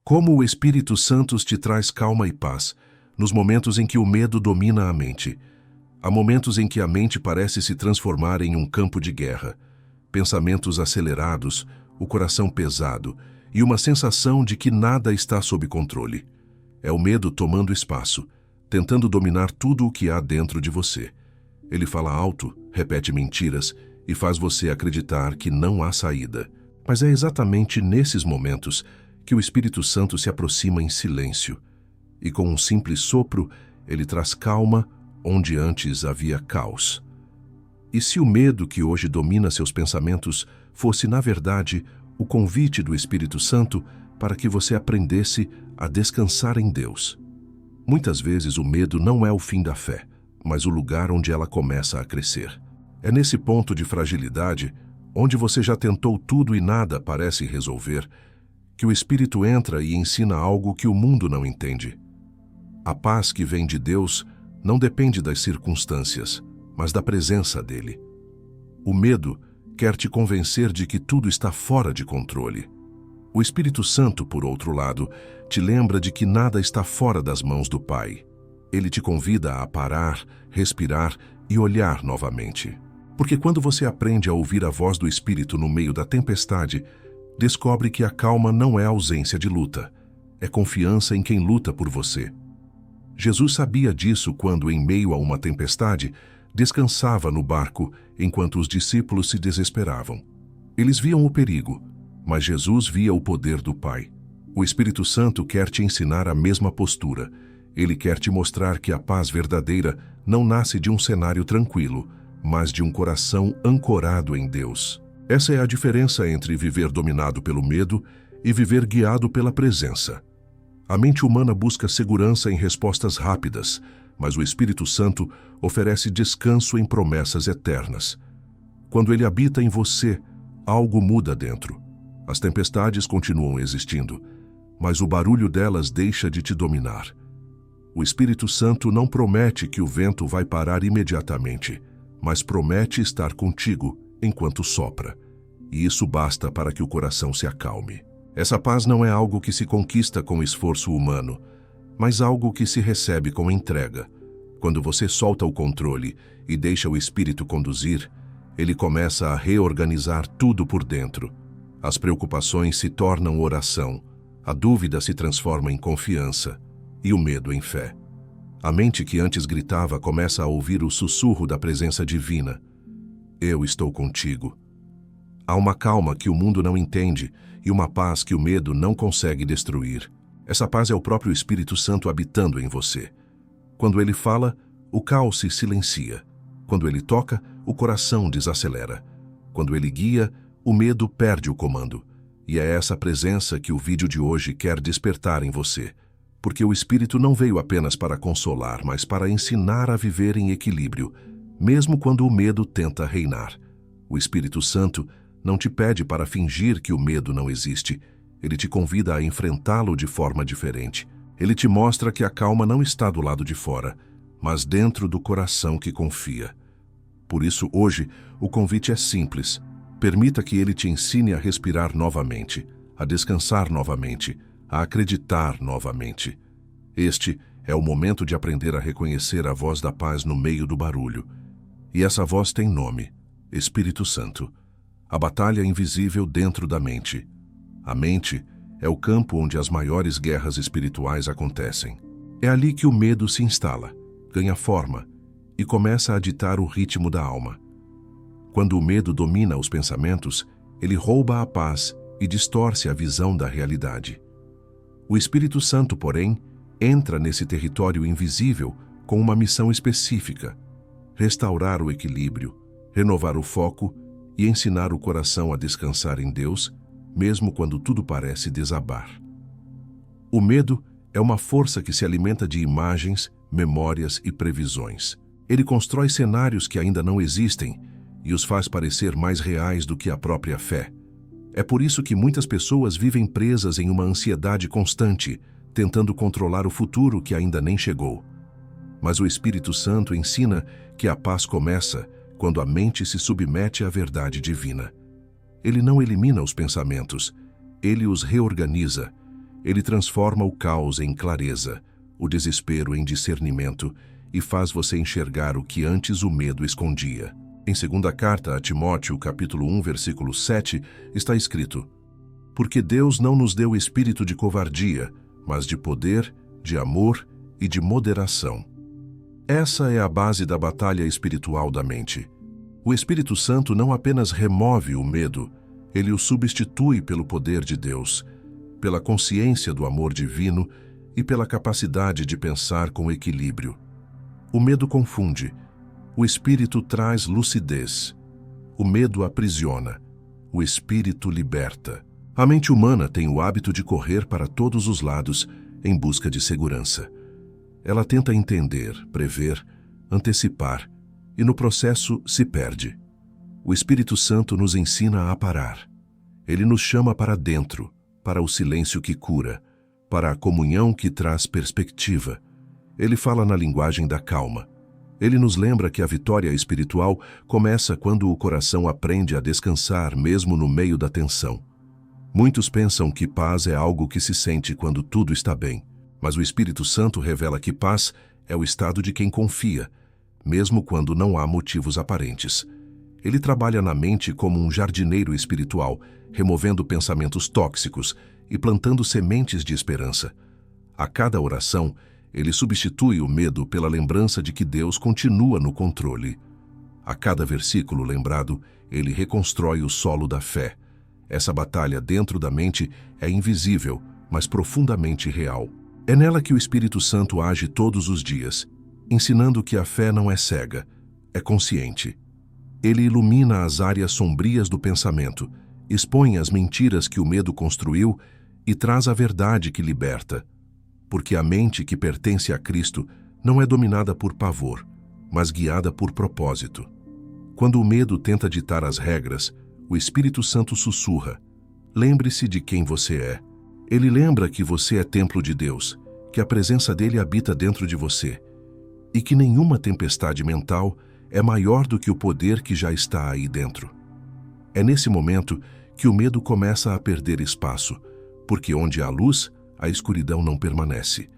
Como o Espírito Santo te traz calma e paz nos momentos em que o medo domina a mente. Há momentos em que a mente parece se transformar em um campo de guerra, pensamentos acelerados, o coração pesado e uma sensação de que nada está sob controle. É o medo tomando espaço, tentando dominar tudo o que há dentro de você. Ele fala alto, repete mentiras e faz você acreditar que não há saída. Mas é exatamente nesses momentos que o Espírito Santo se aproxima em silêncio. E com um simples sopro, ele traz calma onde antes havia caos. E se o medo que hoje domina seus pensamentos fosse, na verdade, o convite do Espírito Santo para que você aprendesse a descansar em Deus? Muitas vezes o medo não é o fim da fé, mas o lugar onde ela começa a crescer. É nesse ponto de fragilidade, onde você já tentou tudo e nada parece resolver, que o Espírito entra e ensina algo que o mundo não entende. A paz que vem de Deus não depende das circunstâncias, mas da presença dele. O medo quer te convencer de que tudo está fora de controle. O Espírito Santo, por outro lado, te lembra de que nada está fora das mãos do Pai. Ele te convida a parar, respirar e olhar novamente. Porque quando você aprende a ouvir a voz do Espírito no meio da tempestade, descobre que a calma não é ausência de luta, é confiança em quem luta por você. Jesus sabia disso quando, em meio a uma tempestade, descansava no barco enquanto os discípulos se desesperavam. Eles viam o perigo, mas Jesus via o poder do Pai. O Espírito Santo quer te ensinar a mesma postura. Ele quer te mostrar que a paz verdadeira não nasce de um cenário tranquilo, mas de um coração ancorado em Deus. Essa é a diferença entre viver dominado pelo medo e viver guiado pela presença. A mente humana busca segurança em respostas rápidas, mas o Espírito Santo oferece descanso em promessas eternas. Quando ele habita em você, algo muda dentro. As tempestades continuam existindo, mas o barulho delas deixa de te dominar. O Espírito Santo não promete que o vento vai parar imediatamente, mas promete estar contigo enquanto sopra. E isso basta para que o coração se acalme. Essa paz não é algo que se conquista com esforço humano, mas algo que se recebe com entrega. Quando você solta o controle e deixa o Espírito conduzir, ele começa a reorganizar tudo por dentro. As preocupações se tornam oração, a dúvida se transforma em confiança e o medo em fé. A mente que antes gritava começa a ouvir o sussurro da presença divina. Eu estou contigo. Há uma calma que o mundo não entende e uma paz que o medo não consegue destruir. Essa paz é o próprio Espírito Santo habitando em você. Quando ele fala, o caos se silencia. Quando ele toca, o coração desacelera. Quando ele guia, o medo perde o comando. E é essa presença que o vídeo de hoje quer despertar em você. Porque o Espírito não veio apenas para consolar, mas para ensinar a viver em equilíbrio, mesmo quando o medo tenta reinar. O Espírito Santo não te pede para fingir que o medo não existe. Ele te convida a enfrentá-lo de forma diferente. Ele te mostra que a calma não está do lado de fora, mas dentro do coração que confia. Por isso, hoje, o convite é simples. Permita que ele te ensine a respirar novamente, a descansar novamente, a acreditar novamente. Este é o momento de aprender a reconhecer a voz da paz no meio do barulho. E essa voz tem nome: Espírito Santo. A batalha invisível dentro da mente. A mente é o campo onde as maiores guerras espirituais acontecem. É ali que o medo se instala, ganha forma e começa a ditar o ritmo da alma. Quando o medo domina os pensamentos, ele rouba a paz e distorce a visão da realidade. O Espírito Santo, porém, entra nesse território invisível com uma missão específica: restaurar o equilíbrio, renovar o foco e ensinar o coração a descansar em Deus, mesmo quando tudo parece desabar. O medo é uma força que se alimenta de imagens, memórias e previsões. Ele constrói cenários que ainda não existem e os faz parecer mais reais do que a própria fé. É por isso que muitas pessoas vivem presas em uma ansiedade constante, tentando controlar o futuro que ainda nem chegou. Mas o Espírito Santo ensina que a paz começa quando a mente se submete à verdade divina. Ele não elimina os pensamentos, ele os reorganiza, Ele transforma o caos em clareza, o desespero em discernimento e faz você enxergar o que antes o medo escondia. Em 2ª carta a Timóteo, capítulo 1, versículo 7, está escrito: Porque Deus não nos deu espírito de covardia, mas de poder, de amor e de moderação. Essa é a base da batalha espiritual da mente. O Espírito Santo não apenas remove o medo, ele o substitui pelo poder de Deus, pela consciência do amor divino e pela capacidade de pensar com equilíbrio. O medo confunde, o Espírito traz lucidez. O medo aprisiona, o Espírito liberta. A mente humana tem o hábito de correr para todos os lados em busca de segurança. Ela tenta entender, prever, antecipar e no processo se perde. O Espírito Santo nos ensina a parar. Ele nos chama para dentro, para o silêncio que cura, para a comunhão que traz perspectiva. Ele fala na linguagem da calma. Ele nos lembra que a vitória espiritual começa quando o coração aprende a descansar mesmo no meio da tensão. Muitos pensam que paz é algo que se sente quando tudo está bem, mas o Espírito Santo revela que paz é o estado de quem confia, mesmo quando não há motivos aparentes. Ele trabalha na mente como um jardineiro espiritual, removendo pensamentos tóxicos e plantando sementes de esperança. A cada oração, ele substitui o medo pela lembrança de que Deus continua no controle. A cada versículo lembrado, ele reconstrói o solo da fé. Essa batalha dentro da mente é invisível, mas profundamente real. É nela que o Espírito Santo age todos os dias, ensinando que a fé não é cega, é consciente. Ele ilumina as áreas sombrias do pensamento, expõe as mentiras que o medo construiu e traz a verdade que liberta. Porque a mente que pertence a Cristo não é dominada por pavor, mas guiada por propósito. Quando o medo tenta ditar as regras, o Espírito Santo sussurra: lembre-se de quem você é. Ele lembra que você é templo de Deus, que a presença dele habita dentro de você, e que nenhuma tempestade mental é maior do que o poder que já está aí dentro. É nesse momento que o medo começa a perder espaço, porque onde há luz, a escuridão não permanece.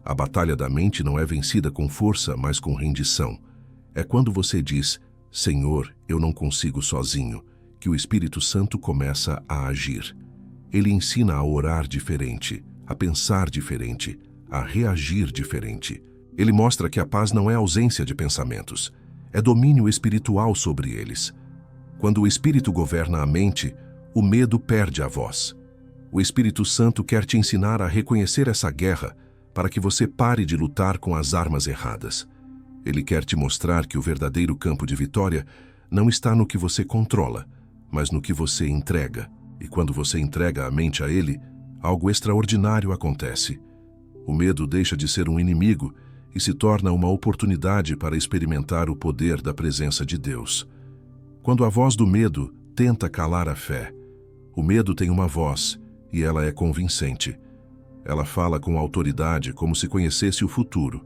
A batalha da mente não é vencida com força, mas com rendição. É quando você diz: Senhor, eu não consigo sozinho, que o Espírito Santo começa a agir. Ele ensina a orar diferente, a pensar diferente, a reagir diferente. Ele mostra que a paz não é ausência de pensamentos, é domínio espiritual sobre eles. Quando o Espírito governa a mente, o medo perde a voz. O Espírito Santo quer te ensinar a reconhecer essa guerra para que você pare de lutar com as armas erradas. Ele quer te mostrar que o verdadeiro campo de vitória não está no que você controla, mas no que você entrega. E quando você entrega a mente a ele, algo extraordinário acontece. O medo deixa de ser um inimigo e se torna uma oportunidade para experimentar o poder da presença de Deus. Quando a voz do medo tenta calar a fé, o medo tem uma voz e ela é convincente. Ela fala com autoridade como se conhecesse o futuro.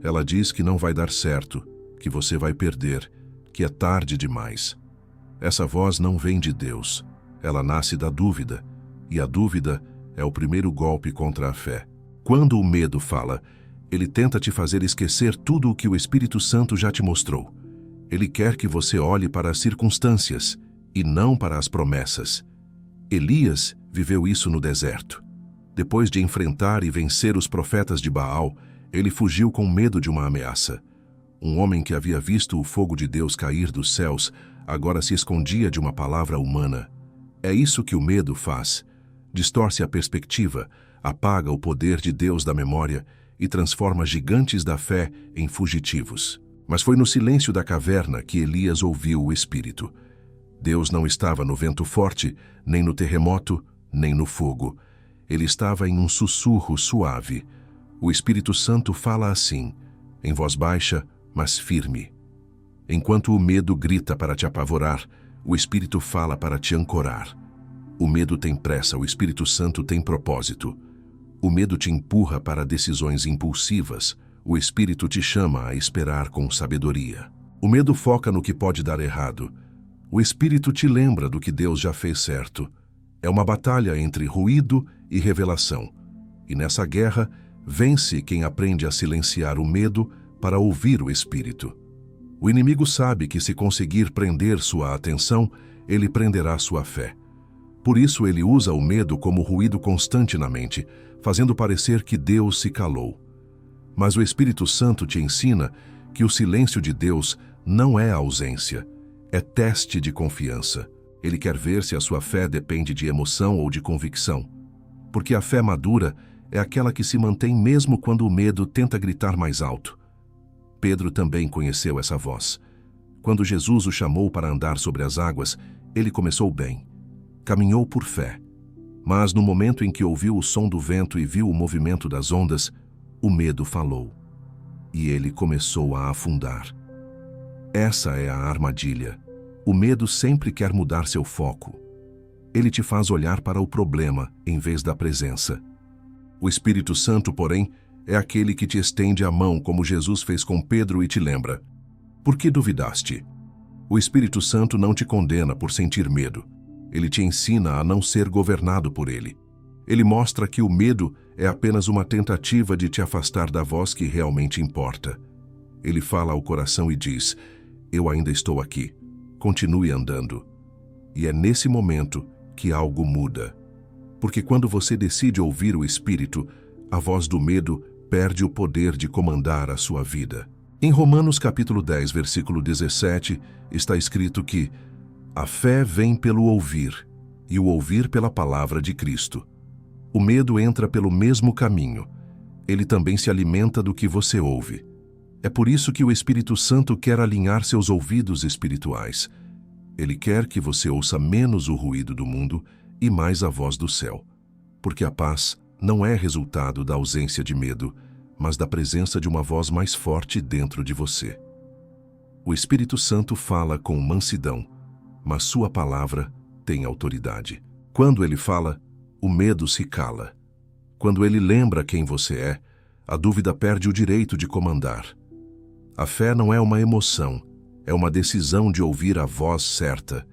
Ela diz que não vai dar certo, que você vai perder, que é tarde demais. Essa voz não vem de Deus. Ela nasce da dúvida, e a dúvida é o primeiro golpe contra a fé. Quando o medo fala, ele tenta te fazer esquecer tudo o que o Espírito Santo já te mostrou. Ele quer que você olhe para as circunstâncias e não para as promessas. Elias viveu isso no deserto. Depois de enfrentar e vencer os profetas de Baal, ele fugiu com medo de uma ameaça. Um homem que havia visto o fogo de Deus cair dos céus, agora se escondia de uma palavra humana. É isso que o medo faz. Distorce a perspectiva, apaga o poder de Deus da memória e transforma gigantes da fé em fugitivos. Mas foi no silêncio da caverna que Elias ouviu o Espírito. Deus não estava no vento forte, nem no terremoto, nem no fogo. Ele estava em um sussurro suave. O Espírito Santo fala assim, em voz baixa, mas firme. Enquanto o medo grita para te apavorar, o Espírito fala para te ancorar. O medo tem pressa, o Espírito Santo tem propósito. O medo te empurra para decisões impulsivas, o Espírito te chama a esperar com sabedoria. O medo foca no que pode dar errado. O Espírito te lembra do que Deus já fez certo. É uma batalha entre ruído e revelação. E nessa guerra, vence quem aprende a silenciar o medo para ouvir o Espírito. O inimigo sabe que se conseguir prender sua atenção, ele prenderá sua fé. Por isso ele usa o medo como ruído constante na mente, fazendo parecer que Deus se calou. Mas o Espírito Santo te ensina que o silêncio de Deus não é ausência, é teste de confiança. Ele quer ver se a sua fé depende de emoção ou de convicção. Porque a fé madura é aquela que se mantém mesmo quando o medo tenta gritar mais alto. Pedro também conheceu essa voz. Quando Jesus o chamou para andar sobre as águas, ele começou bem. Caminhou por fé. Mas no momento em que ouviu o som do vento e viu o movimento das ondas, o medo falou. E ele começou a afundar. Essa é a armadilha. O medo sempre quer mudar seu foco. Ele te faz olhar para o problema em vez da presença. O Espírito Santo, porém, é aquele que te estende a mão como Jesus fez com Pedro e te lembra. Por que duvidaste? O Espírito Santo não te condena por sentir medo. Ele te ensina a não ser governado por ele. Ele mostra que o medo é apenas uma tentativa de te afastar da voz que realmente importa. Ele fala ao coração e diz: eu ainda estou aqui. Continue andando. E é nesse momento que algo muda. Porque quando você decide ouvir o Espírito, a voz do medo perde o poder de comandar a sua vida. Em Romanos capítulo 10, versículo 17, está escrito que a fé vem pelo ouvir, e o ouvir pela palavra de Cristo. O medo entra pelo mesmo caminho. Ele também se alimenta do que você ouve. É por isso que o Espírito Santo quer alinhar seus ouvidos espirituais. Ele quer que você ouça menos o ruído do mundo e mais a voz do céu. Porque a paz não é resultado da ausência de medo, mas da presença de uma voz mais forte dentro de você. O Espírito Santo fala com mansidão, mas sua palavra tem autoridade. Quando ele fala, o medo se cala. Quando ele lembra quem você é, a dúvida perde o direito de comandar. A fé não é uma emoção, é uma decisão de ouvir a voz certa.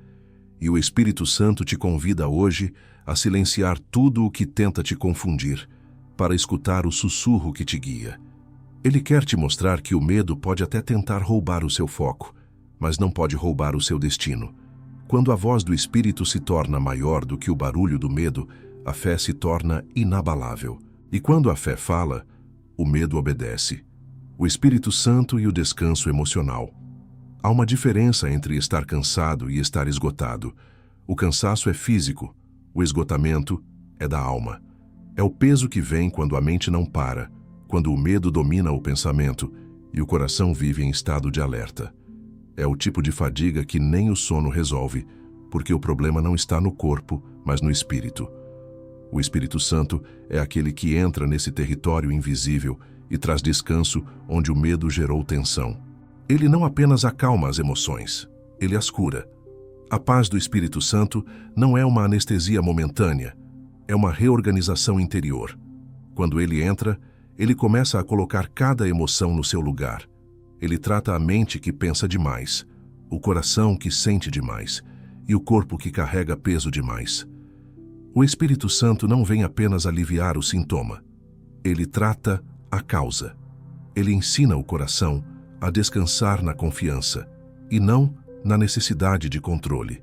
E o Espírito Santo te convida hoje a silenciar tudo o que tenta te confundir, para escutar o sussurro que te guia. Ele quer te mostrar que o medo pode até tentar roubar o seu foco, mas não pode roubar o seu destino. Quando a voz do Espírito se torna maior do que o barulho do medo, a fé se torna inabalável. E quando a fé fala, o medo obedece. O Espírito Santo e o descanso emocional. Há uma diferença entre estar cansado e estar esgotado. O cansaço é físico, o esgotamento é da alma. É o peso que vem quando a mente não para, quando o medo domina o pensamento e o coração vive em estado de alerta. É o tipo de fadiga que nem o sono resolve, porque o problema não está no corpo, mas no espírito. O Espírito Santo é aquele que entra nesse território invisível e traz descanso onde o medo gerou tensão. Ele não apenas acalma as emoções, ele as cura. A paz do Espírito Santo não é uma anestesia momentânea, é uma reorganização interior. Quando ele entra, ele começa a colocar cada emoção no seu lugar. Ele trata a mente que pensa demais, o coração que sente demais e o corpo que carrega peso demais. O Espírito Santo não vem apenas aliviar o sintoma. Ele trata a causa. Ele ensina o coração a descansar na confiança e não na necessidade de controle.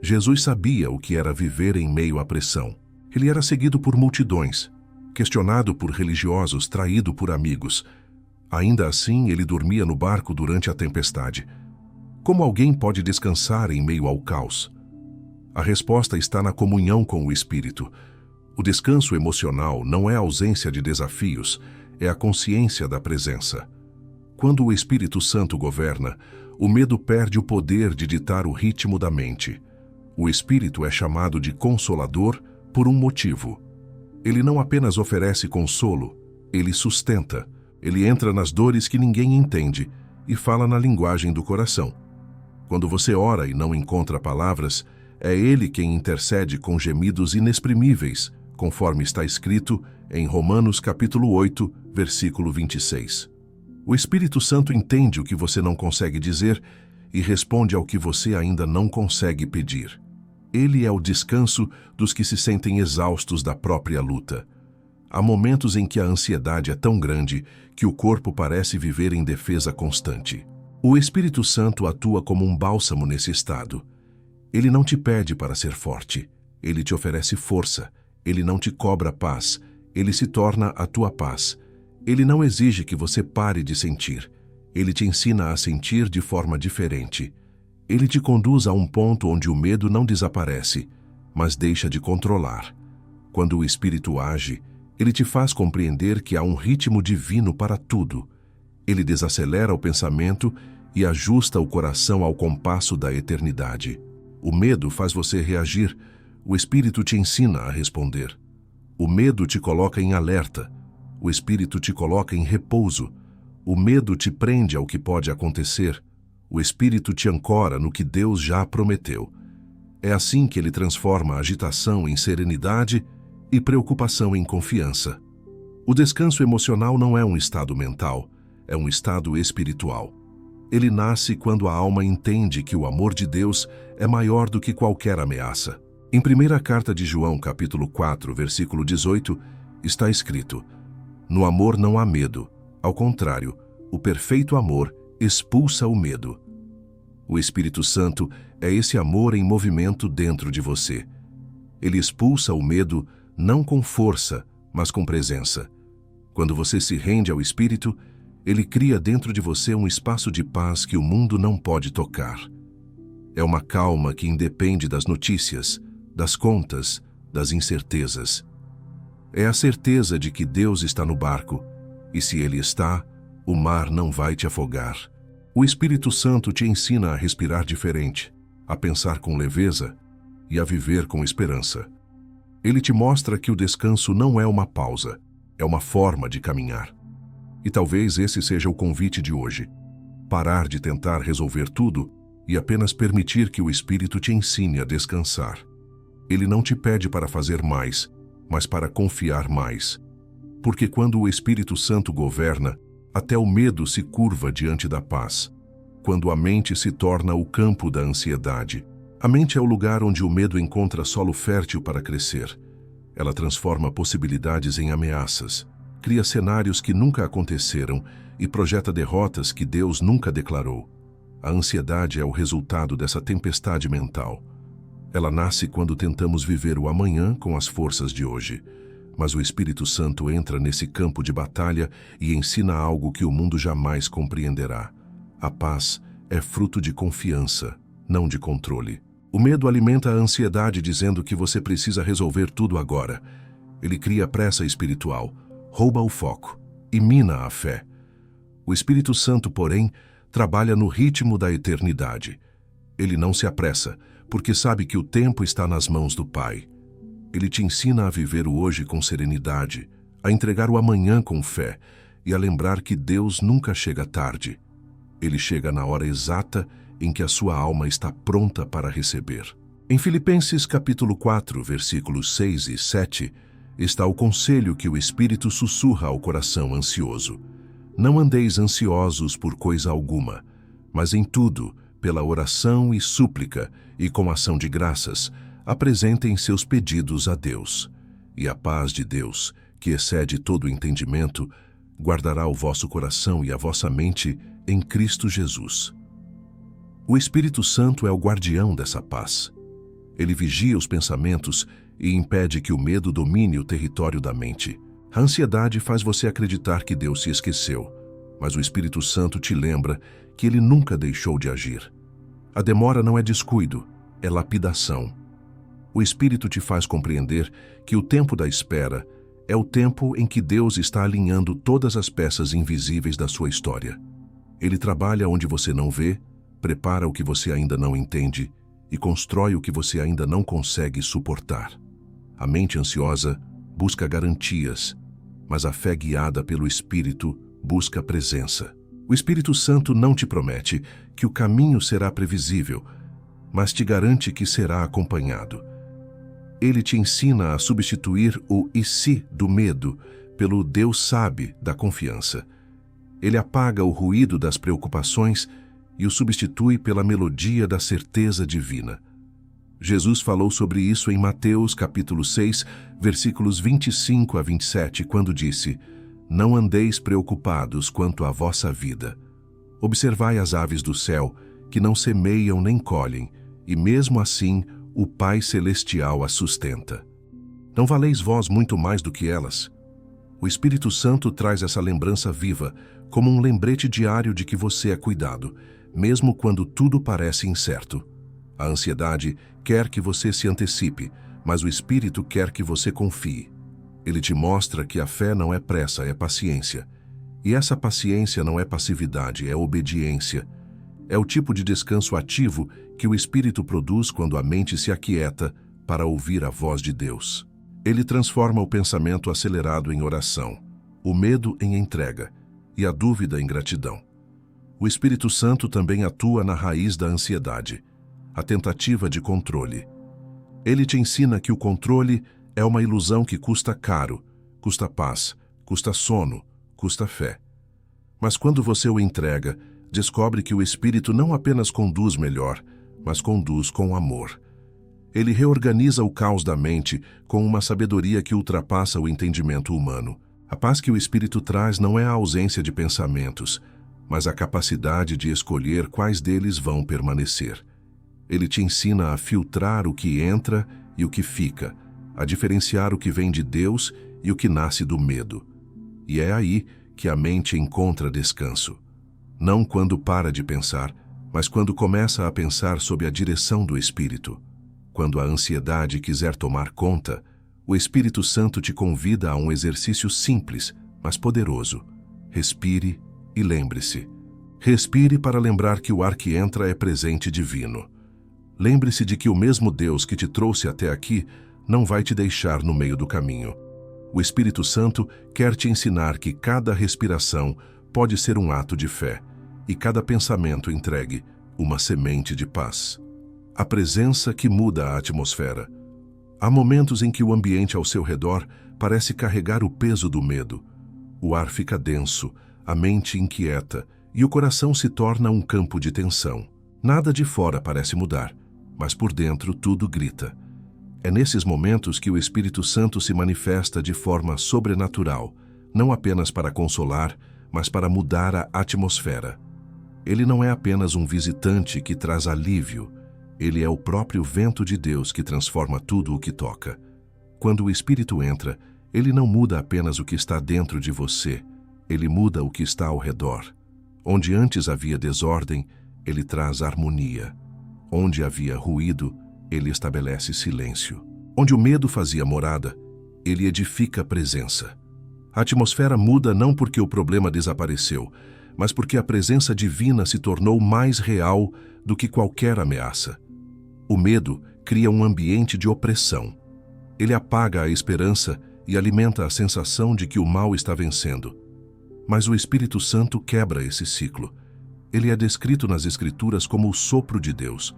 Jesus sabia o que era viver em meio à pressão. Ele era seguido por multidões, questionado por religiosos, traído por amigos. Ainda assim, ele dormia no barco durante a tempestade. Como alguém pode descansar em meio ao caos? A resposta está na comunhão com o Espírito. O descanso emocional não é a ausência de desafios, é a consciência da presença. Quando o Espírito Santo governa, o medo perde o poder de ditar o ritmo da mente. O Espírito é chamado de Consolador por um motivo. Ele não apenas oferece consolo, ele sustenta. Ele entra nas dores que ninguém entende e fala na linguagem do coração. Quando você ora e não encontra palavras, é ele quem intercede com gemidos inexprimíveis, conforme está escrito em Romanos capítulo 8, versículo 26. O Espírito Santo entende o que você não consegue dizer e responde ao que você ainda não consegue pedir. Ele é o descanso dos que se sentem exaustos da própria luta. Há momentos em que a ansiedade é tão grande que o corpo parece viver em defesa constante. O Espírito Santo atua como um bálsamo nesse estado. Ele não te pede para ser forte. Ele te oferece força. Ele não te cobra paz. Ele se torna a tua paz. Ele não exige que você pare de sentir. Ele te ensina a sentir de forma diferente. Ele te conduz a um ponto onde o medo não desaparece, mas deixa de controlar. Quando o Espírito age, ele te faz compreender que há um ritmo divino para tudo. Ele desacelera o pensamento e ajusta o coração ao compasso da eternidade. O medo faz você reagir, o Espírito te ensina a responder. O medo te coloca em alerta, o Espírito te coloca em repouso. O medo te prende ao que pode acontecer, o Espírito te ancora no que Deus já prometeu. É assim que ele transforma a agitação em serenidade e preocupação em confiança. O descanso emocional não é um estado mental, é um estado espiritual. Ele nasce quando a alma entende que o amor de Deus é maior do que qualquer ameaça. Em 1ª carta de João, capítulo 4, versículo 18, está escrito: "No amor não há medo, ao contrário, o perfeito amor expulsa o medo." O Espírito Santo é esse amor em movimento dentro de você. Ele expulsa o medo não com força, mas com presença. Quando você se rende ao Espírito, ele cria dentro de você um espaço de paz que o mundo não pode tocar. É uma calma que independe das notícias, das contas, das incertezas. É a certeza de que Deus está no barco, e se Ele está, o mar não vai te afogar. O Espírito Santo te ensina a respirar diferente, a pensar com leveza e a viver com esperança. Ele te mostra que o descanso não é uma pausa, é uma forma de caminhar. E talvez esse seja o convite de hoje. Parar de tentar resolver tudo e apenas permitir que o Espírito te ensine a descansar. Ele não te pede para fazer mais, mas para confiar mais. Porque quando o Espírito Santo governa, até o medo se curva diante da paz. Quando a mente se torna o campo da ansiedade, a mente é o lugar onde o medo encontra solo fértil para crescer. Ela transforma possibilidades em ameaças, cria cenários que nunca aconteceram e projeta derrotas que Deus nunca declarou. A ansiedade é o resultado dessa tempestade mental. Ela nasce quando tentamos viver o amanhã com as forças de hoje. Mas o Espírito Santo entra nesse campo de batalha e ensina algo que o mundo jamais compreenderá. A paz é fruto de confiança, não de controle. O medo alimenta a ansiedade dizendo que você precisa resolver tudo agora. Ele cria pressa espiritual, rouba o foco e mina a fé. O Espírito Santo, porém, trabalha no ritmo da eternidade. Ele não se apressa, porque sabe que o tempo está nas mãos do Pai. Ele te ensina a viver o hoje com serenidade, a entregar o amanhã com fé e a lembrar que Deus nunca chega tarde. Ele chega na hora exata em que a sua alma está pronta para receber. Em Filipenses capítulo 4, versículos 6 e 7, está o conselho que o Espírito sussurra ao coração ansioso. Não andeis ansiosos por coisa alguma, mas em tudo, pela oração e súplica e com ação de graças, apresentem seus pedidos a Deus. E a paz de Deus, que excede todo o entendimento, guardará o vosso coração e a vossa mente em Cristo Jesus. O Espírito Santo é o guardião dessa paz. Ele vigia os pensamentos e impede que o medo domine o território da mente. A ansiedade faz você acreditar que Deus se esqueceu, mas o Espírito Santo te lembra que Ele nunca deixou de agir. A demora não é descuido, é lapidação. O Espírito te faz compreender que o tempo da espera é o tempo em que Deus está alinhando todas as peças invisíveis da sua história. Ele trabalha onde você não vê, prepara o que você ainda não entende e constrói o que você ainda não consegue suportar. A mente ansiosa busca garantias, mas a fé guiada pelo Espírito busca presença. O Espírito Santo não te promete que o caminho será previsível, mas te garante que será acompanhado. Ele te ensina a substituir o "e se" do medo pelo "Deus sabe" da confiança. Ele apaga o ruído das preocupações e o substitui pela melodia da certeza divina. Jesus falou sobre isso em Mateus capítulo 6, versículos 25 a 27, quando disse: Não andeis preocupados quanto à vossa vida. Observai as aves do céu, que não semeiam nem colhem, e mesmo assim o Pai Celestial as sustenta. Não valeis vós muito mais do que elas? O Espírito Santo traz essa lembrança viva, como um lembrete diário de que você é cuidado, mesmo quando tudo parece incerto. A ansiedade quer que você se antecipe, mas o Espírito quer que você confie. Ele te mostra que a fé não é pressa, é paciência. E essa paciência não é passividade, é obediência. É o tipo de descanso ativo que o Espírito produz quando a mente se aquieta para ouvir a voz de Deus. Ele transforma o pensamento acelerado em oração, o medo em entrega e a dúvida em gratidão. O Espírito Santo também atua na raiz da ansiedade, a tentativa de controle. Ele te ensina que o controle é uma ilusão que custa caro, custa paz, custa sono, custa fé. Mas quando você o entrega, descobre que o Espírito não apenas conduz melhor, mas conduz com amor. Ele reorganiza o caos da mente com uma sabedoria que ultrapassa o entendimento humano. A paz que o Espírito traz não é a ausência de pensamentos, mas a capacidade de escolher quais deles vão permanecer. Ele te ensina a filtrar o que entra e o que fica, a diferenciar o que vem de Deus e o que nasce do medo. E é aí que a mente encontra descanso. Não quando para de pensar, mas quando começa a pensar sob a direção do Espírito. Quando a ansiedade quiser tomar conta, o Espírito Santo te convida a um exercício simples, mas poderoso. Respire e lembre-se. Respire para lembrar que o ar que entra é presente divino. Lembre-se de que o mesmo Deus que te trouxe até aqui não vai te deixar no meio do caminho. O Espírito Santo quer te ensinar que cada respiração pode ser um ato de fé e cada pensamento entregue uma semente de paz. A presença que muda a atmosfera. Há momentos em que o ambiente ao seu redor parece carregar o peso do medo. O ar fica denso, a mente inquieta e o coração se torna um campo de tensão. Nada de fora parece mudar, mas por dentro tudo grita. É nesses momentos que o Espírito Santo se manifesta de forma sobrenatural, não apenas para consolar, mas para mudar a atmosfera. Ele não é apenas um visitante que traz alívio, ele é o próprio vento de Deus que transforma tudo o que toca. Quando o Espírito entra, ele não muda apenas o que está dentro de você, ele muda o que está ao redor. Onde antes havia desordem, ele traz harmonia. Onde havia ruído, ele estabelece silêncio. Onde o medo fazia morada, ele edifica presença. A atmosfera muda não porque o problema desapareceu, mas porque a presença divina se tornou mais real do que qualquer ameaça. O medo cria um ambiente de opressão. Ele apaga a esperança e alimenta a sensação de que o mal está vencendo. Mas o Espírito Santo quebra esse ciclo. Ele é descrito nas Escrituras como o sopro de Deus,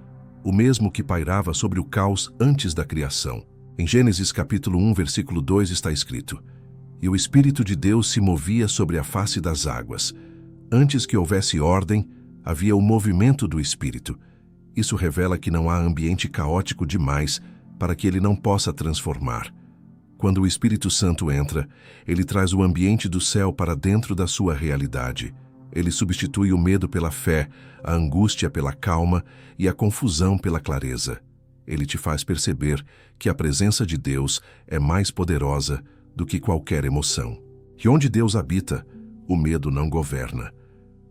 o mesmo que pairava sobre o caos antes da criação. Em Gênesis capítulo 1, versículo 2 está escrito: E o Espírito de Deus se movia sobre a face das águas. Antes que houvesse ordem, havia o movimento do Espírito. Isso revela que não há ambiente caótico demais para que ele não possa transformar. Quando o Espírito Santo entra, ele traz o ambiente do céu para dentro da sua realidade. Ele substitui o medo pela fé, a angústia pela calma e a confusão pela clareza. Ele te faz perceber que a presença de Deus é mais poderosa do que qualquer emoção. E onde Deus habita, o medo não governa.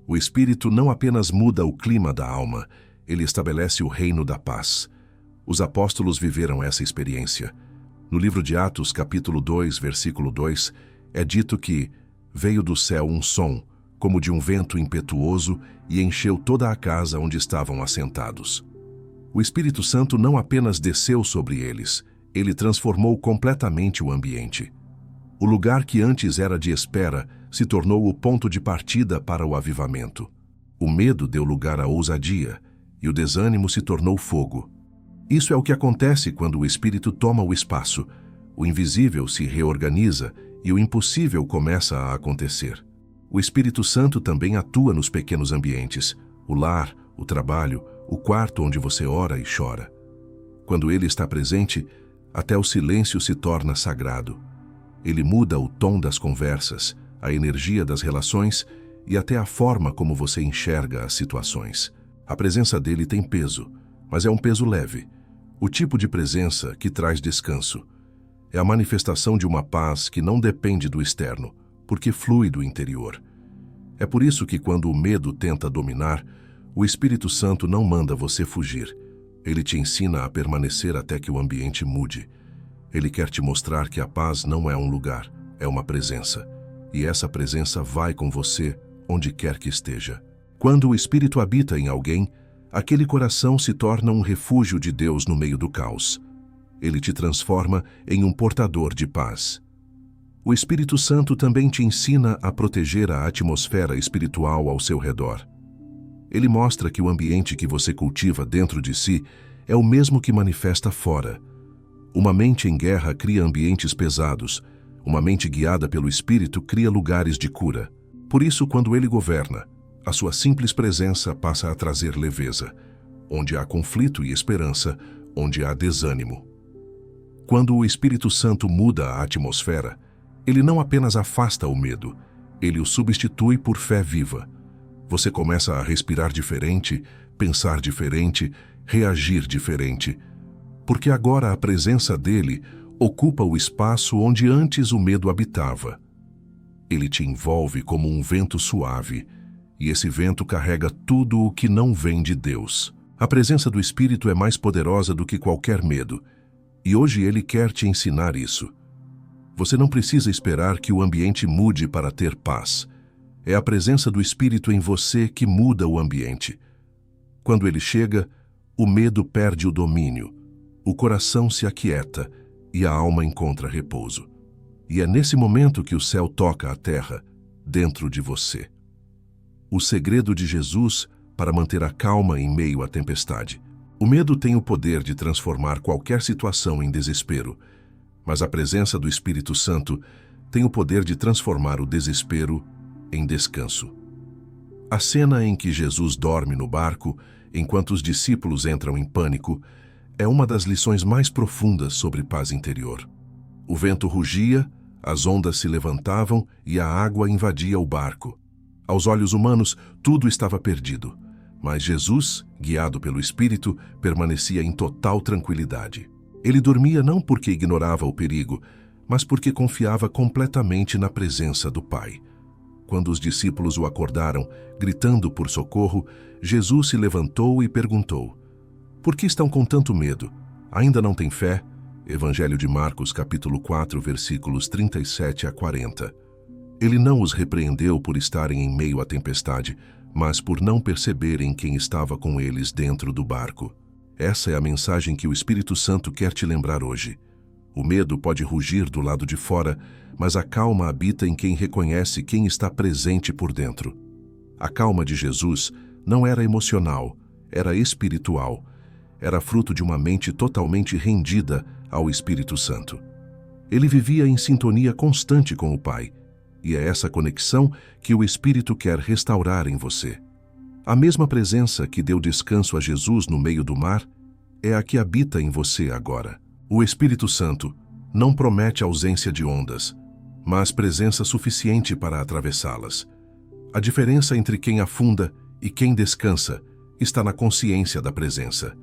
O Espírito não apenas muda o clima da alma, ele estabelece o reino da paz. Os apóstolos viveram essa experiência. No livro de Atos, capítulo 2, versículo 2, é dito que veio do céu um som, como de um vento impetuoso, e encheu toda a casa onde estavam assentados. O Espírito Santo não apenas desceu sobre eles, ele transformou completamente o ambiente. O lugar que antes era de espera se tornou o ponto de partida para o avivamento. O medo deu lugar à ousadia, e o desânimo se tornou fogo. Isso é o que acontece quando o Espírito toma o espaço. O invisível se reorganiza e o impossível começa a acontecer. O Espírito Santo também atua nos pequenos ambientes, o lar, o trabalho, o quarto onde você ora e chora. Quando ele está presente, até o silêncio se torna sagrado. Ele muda o tom das conversas, a energia das relações e até a forma como você enxerga as situações. A presença dele tem peso, mas é um peso leve. O tipo de presença que traz descanso. É a manifestação de uma paz que não depende do externo, porque flui do interior. É por isso que quando o medo tenta dominar, o Espírito Santo não manda você fugir. Ele te ensina a permanecer até que o ambiente mude. Ele quer te mostrar que a paz não é um lugar, é uma presença. E essa presença vai com você onde quer que esteja. Quando o Espírito habita em alguém, aquele coração se torna um refúgio de Deus no meio do caos. Ele te transforma em um portador de paz. O Espírito Santo também te ensina a proteger a atmosfera espiritual ao seu redor. Ele mostra que o ambiente que você cultiva dentro de si é o mesmo que manifesta fora. Uma mente em guerra cria ambientes pesados. Uma mente guiada pelo Espírito cria lugares de cura. Por isso, quando ele governa, a sua simples presença passa a trazer leveza. Onde há conflito e esperança, onde há desânimo. Quando o Espírito Santo muda a atmosfera, ele não apenas afasta o medo, ele o substitui por fé viva. Você começa a respirar diferente, pensar diferente, reagir diferente, porque agora a presença dele ocupa o espaço onde antes o medo habitava. Ele te envolve como um vento suave, e esse vento carrega tudo o que não vem de Deus. A presença do Espírito é mais poderosa do que qualquer medo, e hoje ele quer te ensinar isso. Você não precisa esperar que o ambiente mude para ter paz. É a presença do Espírito em você que muda o ambiente. Quando ele chega, o medo perde o domínio, o coração se aquieta e a alma encontra repouso. E é nesse momento que o céu toca a terra, dentro de você. O segredo de Jesus para manter a calma em meio à tempestade. O medo tem o poder de transformar qualquer situação em desespero, mas a presença do Espírito Santo tem o poder de transformar o desespero em descanso. A cena em que Jesus dorme no barco, enquanto os discípulos entram em pânico, é uma das lições mais profundas sobre paz interior. O vento rugia, as ondas se levantavam e a água invadia o barco. Aos olhos humanos, tudo estava perdido, mas Jesus, guiado pelo Espírito, permanecia em total tranquilidade. Ele dormia não porque ignorava o perigo, mas porque confiava completamente na presença do Pai. Quando os discípulos o acordaram, gritando por socorro, Jesus se levantou e perguntou: "Por que estão com tanto medo? Ainda não têm fé?" Evangelho de Marcos, capítulo 4, versículos 37 a 40. Ele não os repreendeu por estarem em meio à tempestade, mas por não perceberem quem estava com eles dentro do barco. Essa é a mensagem que o Espírito Santo quer te lembrar hoje. O medo pode rugir do lado de fora, mas a calma habita em quem reconhece quem está presente por dentro. A calma de Jesus não era emocional, era espiritual. Era fruto de uma mente totalmente rendida ao Espírito Santo. Ele vivia em sintonia constante com o Pai, e é essa conexão que o Espírito quer restaurar em você. A mesma presença que deu descanso a Jesus no meio do mar é a que habita em você agora. O Espírito Santo não promete ausência de ondas, mas presença suficiente para atravessá-las. A diferença entre quem afunda e quem descansa está na consciência da presença.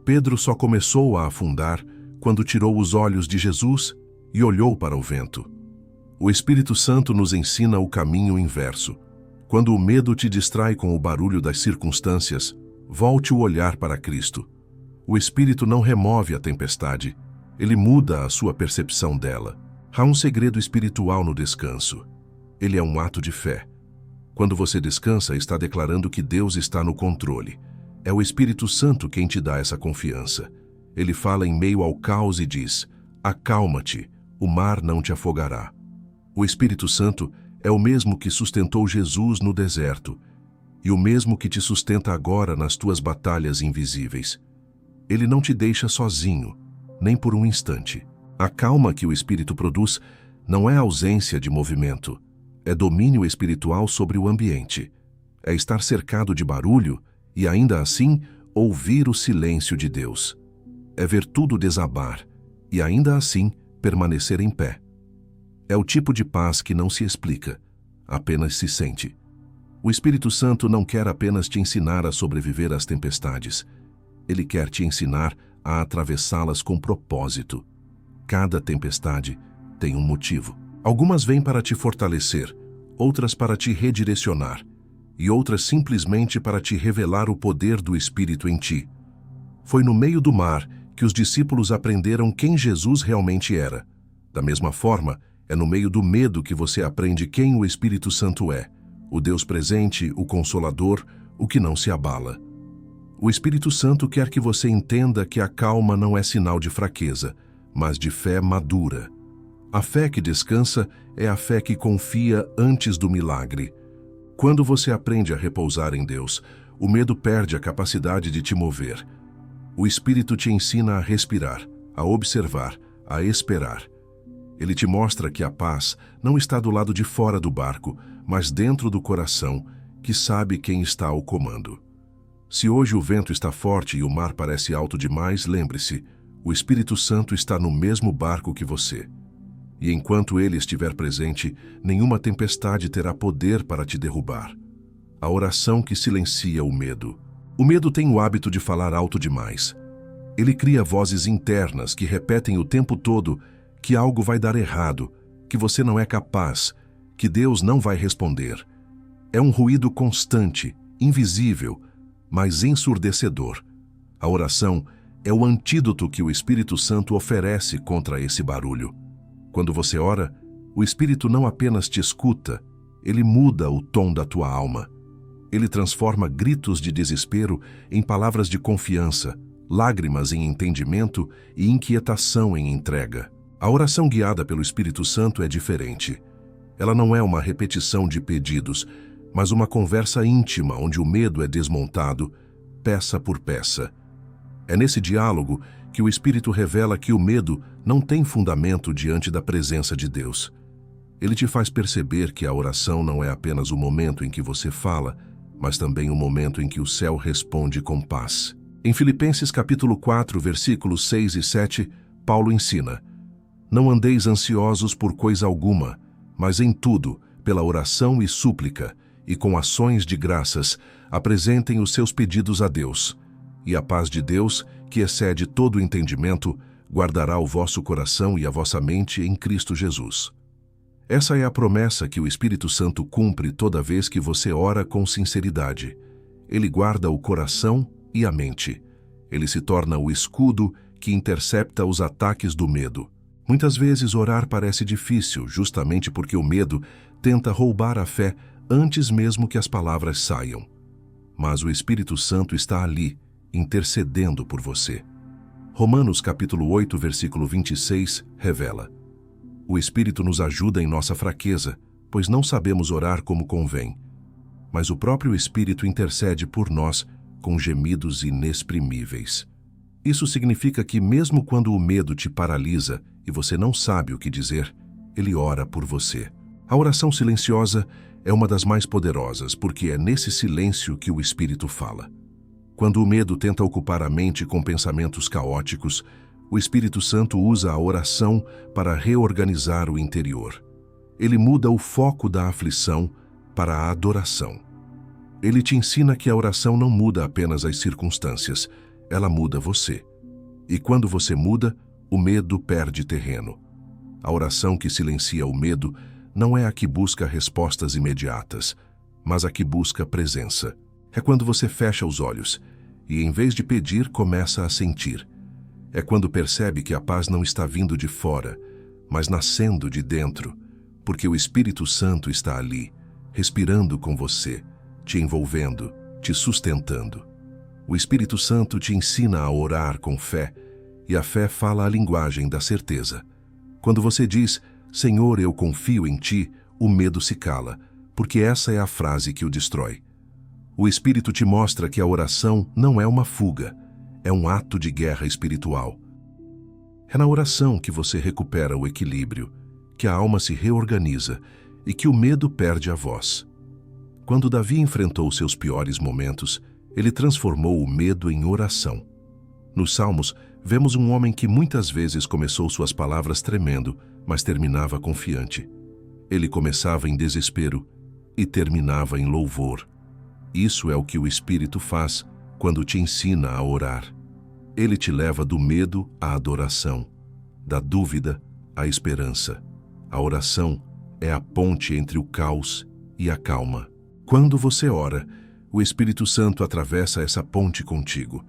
Pedro só começou a afundar quando tirou os olhos de Jesus e olhou para o vento. O Espírito Santo nos ensina o caminho inverso. Quando o medo te distrai com o barulho das circunstâncias, volte o olhar para Cristo. O Espírito não remove a tempestade, ele muda a sua percepção dela. Há um segredo espiritual no descanso. Ele é um ato de fé. Quando você descansa, está declarando que Deus está no controle. É o Espírito Santo quem te dá essa confiança. Ele fala em meio ao caos e diz: "Acalma-te, o mar não te afogará." O Espírito Santo é o mesmo que sustentou Jesus no deserto e o mesmo que te sustenta agora nas tuas batalhas invisíveis. Ele não te deixa sozinho, nem por um instante. A calma que o Espírito produz não é ausência de movimento, é domínio espiritual sobre o ambiente. É estar cercado de barulho e ainda assim ouvir o silêncio de Deus. é ver tudo desabar e ainda assim permanecer em pé. É o tipo de paz que não se explica, apenas se sente. O Espírito Santo não quer apenas te ensinar a sobreviver às tempestades. Ele quer te ensinar a atravessá-las com propósito. Cada tempestade tem um motivo. Algumas vêm para te fortalecer, outras para te redirecionar, e outras simplesmente para te revelar o poder do Espírito em ti. Foi no meio do mar que os discípulos aprenderam quem Jesus realmente era. Da mesma forma, é no meio do medo que você aprende quem o Espírito Santo é, o Deus presente, o Consolador, o que não se abala. O Espírito Santo quer que você entenda que a calma não é sinal de fraqueza, mas de fé madura. A fé que descansa é a fé que confia antes do milagre. Quando você aprende a repousar em Deus, o medo perde a capacidade de te mover. O Espírito te ensina a respirar, a observar, a esperar. Ele te mostra que a paz não está do lado de fora do barco, mas dentro do coração, que sabe quem está ao comando. Se hoje o vento está forte e o mar parece alto demais, lembre-se, o Espírito Santo está no mesmo barco que você. E enquanto ele estiver presente, nenhuma tempestade terá poder para te derrubar. A oração que silencia o medo. O medo tem o hábito de falar alto demais. Ele cria vozes internas que repetem o tempo todo que algo vai dar errado, que você não é capaz, que Deus não vai responder. É um ruído constante, invisível, mas ensurdecedor. A oração é o antídoto que o Espírito Santo oferece contra esse barulho. Quando você ora, o Espírito não apenas te escuta, ele muda o tom da tua alma. Ele transforma gritos de desespero em palavras de confiança, lágrimas em entendimento e inquietação em entrega. A oração guiada pelo Espírito Santo é diferente. Ela não é uma repetição de pedidos, mas uma conversa íntima onde o medo é desmontado, peça por peça. É nesse diálogo que o Espírito revela que o medo não tem fundamento diante da presença de Deus. Ele te faz perceber que a oração não é apenas o momento em que você fala, mas também o momento em que o céu responde com paz. Em Filipenses capítulo 4, versículos 6 e 7, Paulo ensina: Não andeis ansiosos por coisa alguma, mas em tudo, pela oração e súplica, e com ações de graças, apresentem os seus pedidos a Deus. E a paz de Deus, que excede todo o entendimento, guardará o vosso coração e a vossa mente em Cristo Jesus. Essa é a promessa que o Espírito Santo cumpre toda vez que você ora com sinceridade. Ele guarda o coração e a mente. Ele se torna o escudo que intercepta os ataques do medo. Muitas vezes orar parece difícil, justamente porque o medo tenta roubar a fé antes mesmo que as palavras saiam. Mas o Espírito Santo está ali, intercedendo por você. Romanos capítulo 8, versículo 26, revela: O Espírito nos ajuda em nossa fraqueza, pois não sabemos orar como convém. Mas o próprio Espírito intercede por nós com gemidos inexprimíveis. Isso significa que mesmo quando o medo te paralisa e você não sabe o que dizer, ele ora por você. A oração silenciosa é uma das mais poderosas, porque é nesse silêncio que o Espírito fala. Quando o medo tenta ocupar a mente com pensamentos caóticos, o Espírito Santo usa a oração para reorganizar o interior. Ele muda o foco da aflição para a adoração. Ele te ensina que a oração não muda apenas as circunstâncias, ela muda você. E quando você muda, o medo perde terreno. A oração que silencia o medo não é a que busca respostas imediatas, mas a que busca presença. É quando você fecha os olhos e, em vez de pedir, começa a sentir. É quando percebe que a paz não está vindo de fora, mas nascendo de dentro, porque o Espírito Santo está ali, respirando com você, te envolvendo, te sustentando. O Espírito Santo te ensina a orar com fé, e a fé fala a linguagem da certeza. Quando você diz, Senhor, eu confio em Ti, o medo se cala, porque essa é a frase que o destrói. O Espírito te mostra que a oração não é uma fuga, é um ato de guerra espiritual. É na oração que você recupera o equilíbrio, que a alma se reorganiza e que o medo perde a voz. Quando Davi enfrentou seus piores momentos, ele transformou o medo em oração. Nos Salmos, Vemos um homem que muitas vezes começou suas palavras tremendo, mas terminava confiante. Ele começava em desespero e terminava em louvor. Isso é o que o Espírito faz quando te ensina a orar. Ele te leva do medo à adoração, da dúvida à esperança. A oração é a ponte entre o caos e a calma. Quando você ora, o Espírito Santo atravessa essa ponte contigo.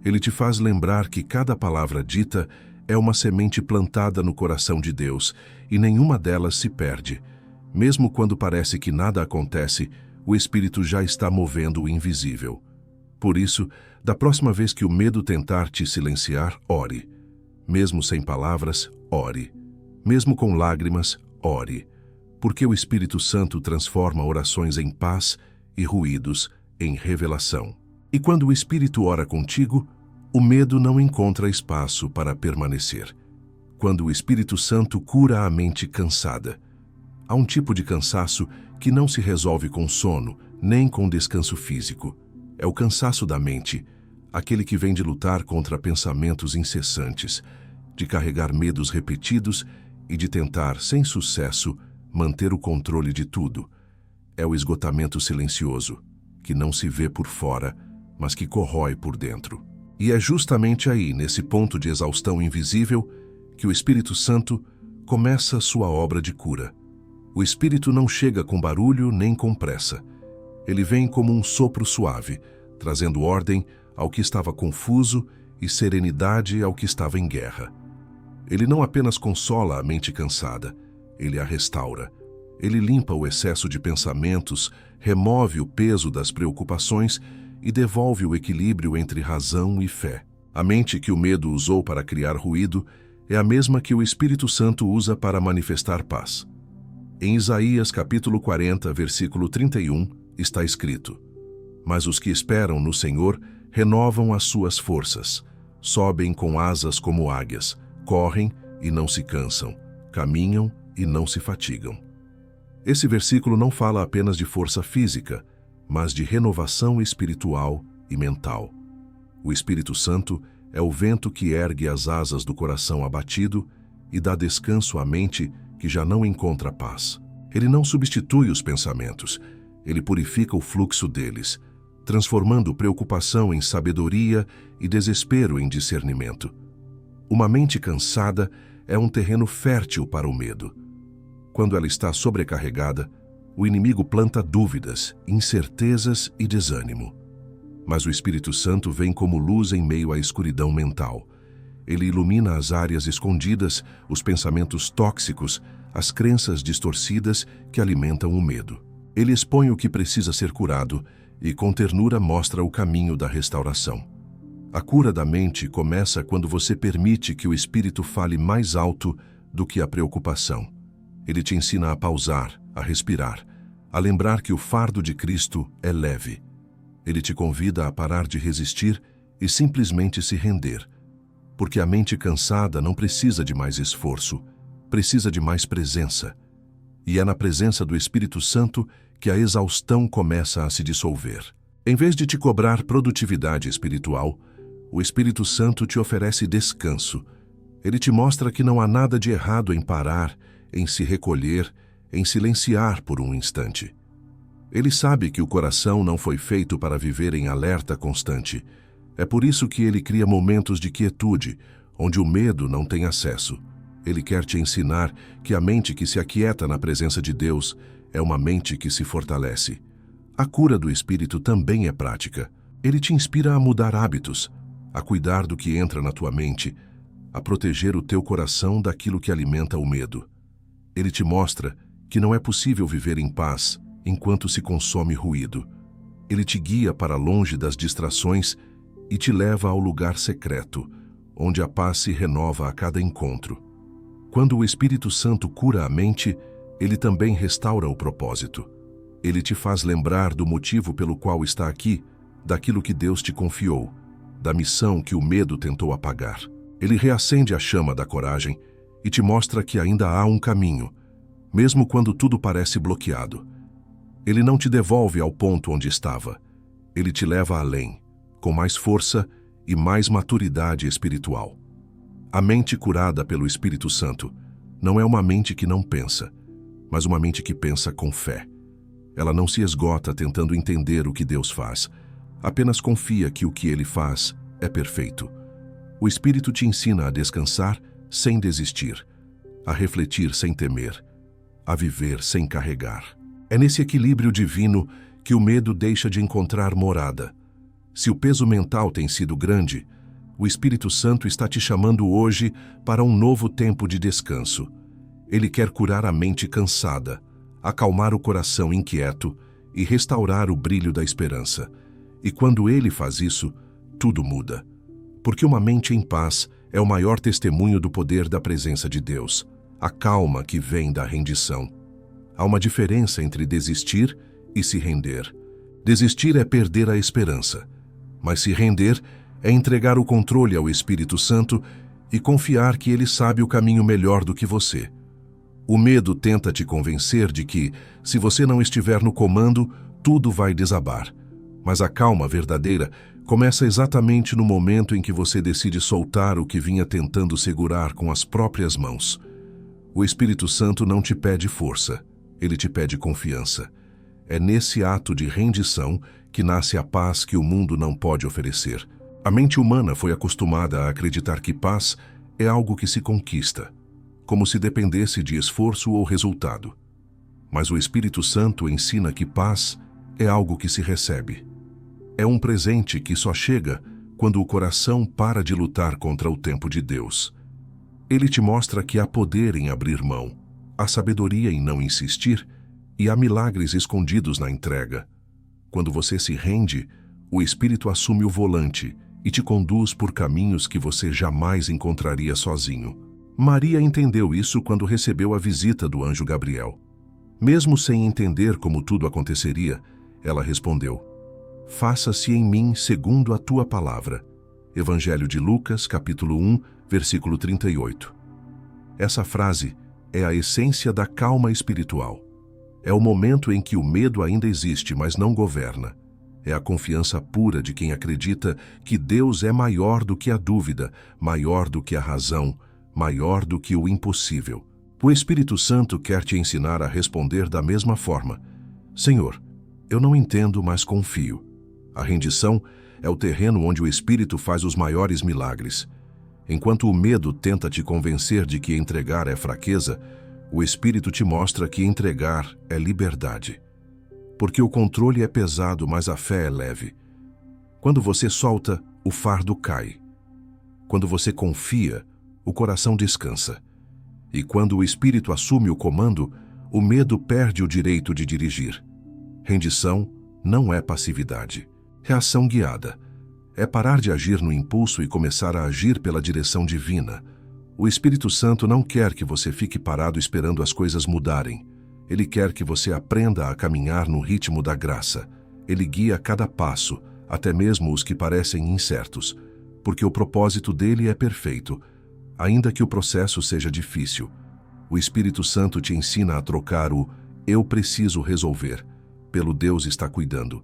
Ele te faz lembrar que cada palavra dita é uma semente plantada no coração de Deus e nenhuma delas se perde. Mesmo quando parece que nada acontece, o Espírito já está movendo o invisível. Por isso, da próxima vez que o medo tentar te silenciar, ore. Mesmo sem palavras, ore. Mesmo com lágrimas, ore. Porque o Espírito Santo transforma orações em paz e ruídos em revelação. E quando o Espírito ora contigo, o medo não encontra espaço para permanecer. Quando o Espírito Santo cura a mente cansada. Há um tipo de cansaço que não se resolve com sono, nem com descanso físico. É o cansaço da mente, aquele que vem de lutar contra pensamentos incessantes, de carregar medos repetidos e de tentar, sem sucesso, manter o controle de tudo. É o esgotamento silencioso, que não se vê por fora, mas que corrói por dentro. E é justamente aí, nesse ponto de exaustão invisível, que o Espírito Santo começa sua obra de cura. O Espírito não chega com barulho nem com pressa. Ele vem como um sopro suave, trazendo ordem ao que estava confuso e serenidade ao que estava em guerra. Ele não apenas consola a mente cansada, ele a restaura. Ele limpa o excesso de pensamentos, remove o peso das preocupações e devolve o equilíbrio entre razão e fé. A mente que o medo usou para criar ruído é a mesma que o Espírito Santo usa para manifestar paz. Em Isaías capítulo 40, versículo 31, está escrito: Mas os que esperam no Senhor renovam as suas forças, sobem com asas como águias, correm e não se cansam, caminham e não se fatigam. Esse versículo não fala apenas de força física, mas de renovação espiritual e mental. O Espírito Santo é o vento que ergue as asas do coração abatido e dá descanso à mente que já não encontra paz. Ele não substitui os pensamentos, ele purifica o fluxo deles, transformando preocupação em sabedoria e desespero em discernimento. Uma mente cansada é um terreno fértil para o medo. Quando ela está sobrecarregada, o inimigo planta dúvidas, incertezas e desânimo. Mas o Espírito Santo vem como luz em meio à escuridão mental. Ele ilumina as áreas escondidas, os pensamentos tóxicos, as crenças distorcidas que alimentam o medo. Ele expõe o que precisa ser curado e, com ternura, mostra o caminho da restauração. A cura da mente começa quando você permite que o Espírito fale mais alto do que a preocupação. Ele te ensina a pausar, a respirar, a lembrar que o fardo de Cristo é leve. Ele te convida a parar de resistir e simplesmente se render, porque a mente cansada não precisa de mais esforço, precisa de mais presença. E é na presença do Espírito Santo que a exaustão começa a se dissolver. Em vez de te cobrar produtividade espiritual, o Espírito Santo te oferece descanso. Ele te mostra que não há nada de errado em parar, em se recolher, em silenciar por um instante. Ele sabe que o coração não foi feito para viver em alerta constante. É por isso que ele cria momentos de quietude, onde o medo não tem acesso. Ele quer te ensinar que a mente que se aquieta na presença de Deus é uma mente que se fortalece. A cura do Espírito também é prática. Ele te inspira a mudar hábitos, a cuidar do que entra na tua mente, a proteger o teu coração daquilo que alimenta o medo. Ele te mostra que não é possível viver em paz enquanto se consome ruído. Ele te guia para longe das distrações e te leva ao lugar secreto, onde a paz se renova a cada encontro. Quando o Espírito Santo cura a mente, ele também restaura o propósito. Ele te faz lembrar do motivo pelo qual está aqui, daquilo que Deus te confiou, da missão que o medo tentou apagar. Ele reacende a chama da coragem e te mostra que ainda há um caminho, mesmo quando tudo parece bloqueado. Ele não te devolve ao ponto onde estava. Ele te leva além, com mais força e mais maturidade espiritual. A mente curada pelo Espírito Santo não é uma mente que não pensa, mas uma mente que pensa com fé. Ela não se esgota tentando entender o que Deus faz, apenas confia que o que Ele faz é perfeito. O Espírito te ensina a descansar sem desistir, a refletir sem temer, a viver sem carregar. É nesse equilíbrio divino que o medo deixa de encontrar morada. Se o peso mental tem sido grande, o Espírito Santo está te chamando hoje para um novo tempo de descanso. Ele quer curar a mente cansada, acalmar o coração inquieto e restaurar o brilho da esperança. E quando Ele faz isso, tudo muda. Porque uma mente em paz é o maior testemunho do poder da presença de Deus, a calma que vem da rendição. Há uma diferença entre desistir e se render. Desistir é perder a esperança, mas se render é entregar o controle ao Espírito Santo e confiar que Ele sabe o caminho melhor do que você. O medo tenta te convencer de que, se você não estiver no comando, tudo vai desabar. Mas a calma verdadeira começa exatamente no momento em que você decide soltar o que vinha tentando segurar com as próprias mãos. O Espírito Santo não te pede força, ele te pede confiança. É nesse ato de rendição que nasce a paz que o mundo não pode oferecer. A mente humana foi acostumada a acreditar que paz é algo que se conquista, como se dependesse de esforço ou resultado. Mas o Espírito Santo ensina que paz é algo que se recebe. É um presente que só chega quando o coração para de lutar contra o tempo de Deus. Ele te mostra que há poder em abrir mão, há sabedoria em não insistir e há milagres escondidos na entrega. Quando você se rende, o Espírito assume o volante e te conduz por caminhos que você jamais encontraria sozinho. Maria entendeu isso quando recebeu a visita do anjo Gabriel. Mesmo sem entender como tudo aconteceria, ela respondeu: "Faça-se em mim segundo a tua palavra." Evangelho de Lucas, capítulo 1, versículo 38. Essa frase é a essência da calma espiritual. É o momento em que o medo ainda existe, mas não governa. É a confiança pura de quem acredita que Deus é maior do que a dúvida, maior do que a razão, maior do que o impossível. O Espírito Santo quer te ensinar a responder da mesma forma: "Senhor, eu não entendo, mas confio." A rendição é o terreno onde o Espírito faz os maiores milagres. Enquanto o medo tenta te convencer de que entregar é fraqueza, o Espírito te mostra que entregar é liberdade. Porque o controle é pesado, mas a fé é leve. Quando você solta, o fardo cai. Quando você confia, o coração descansa. E quando o Espírito assume o comando, o medo perde o direito de dirigir. Rendição não é passividade. É ação guiada. É parar de agir no impulso e começar a agir pela direção divina. O Espírito Santo não quer que você fique parado esperando as coisas mudarem. Ele quer que você aprenda a caminhar no ritmo da graça. Ele guia cada passo, até mesmo os que parecem incertos, porque o propósito dele é perfeito, ainda que o processo seja difícil. O Espírito Santo te ensina a trocar o "eu preciso resolver" pelo "Deus está cuidando."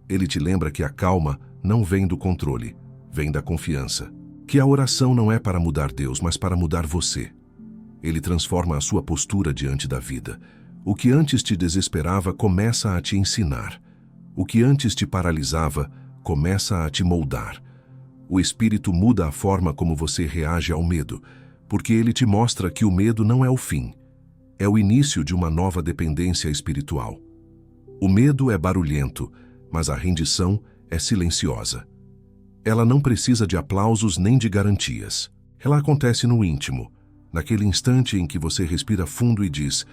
Ele te lembra que a calma não vem do controle, vem da confiança. Que a oração não é para mudar Deus, mas para mudar você. Ele transforma a sua postura diante da vida. O que antes te desesperava começa a te ensinar. O que antes te paralisava começa a te moldar. O Espírito muda a forma como você reage ao medo, porque ele te mostra que o medo não é o fim. É o início de uma nova dependência espiritual. O medo é barulhento, mas a rendição é silenciosa. Ela não precisa de aplausos nem de garantias. Ela acontece no íntimo, naquele instante em que você respira fundo e diz: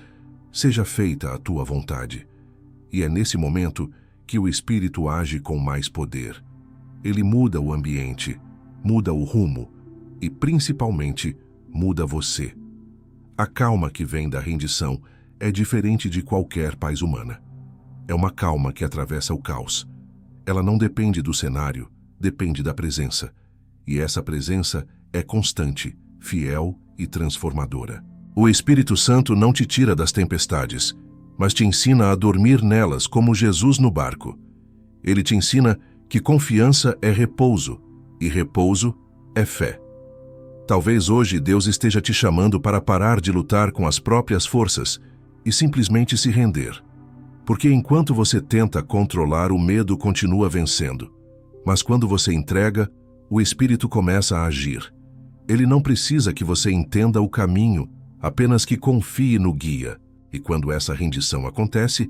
"Seja feita a tua vontade." E é nesse momento que o Espírito age com mais poder. Ele muda o ambiente, muda o rumo e, principalmente, muda você. A calma que vem da rendição é diferente de qualquer paz humana. É uma calma que atravessa o caos. Ela não depende do cenário, depende da presença. E essa presença é constante, fiel e transformadora. O Espírito Santo não te tira das tempestades, mas te ensina a dormir nelas como Jesus no barco. Ele te ensina que confiança é repouso e repouso é fé. Talvez hoje Deus esteja te chamando para parar de lutar com as próprias forças e simplesmente se render. Porque enquanto você tenta controlar, o medo continua vencendo. Mas quando você entrega, o Espírito começa a agir. Ele não precisa que você entenda o caminho, apenas que confie no guia. E quando essa rendição acontece,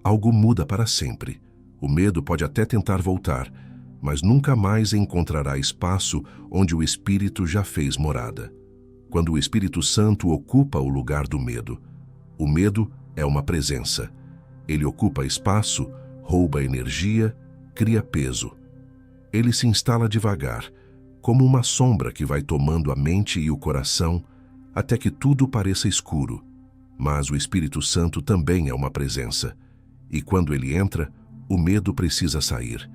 algo muda para sempre. O medo pode até tentar voltar, mas nunca mais encontrará espaço onde o Espírito já fez morada. Quando o Espírito Santo ocupa o lugar do medo, o medo é uma presença. Ele ocupa espaço, rouba energia, cria peso. Ele se instala devagar, como uma sombra que vai tomando a mente e o coração até que tudo pareça escuro. Mas o Espírito Santo também é uma presença. E quando ele entra, o medo precisa sair.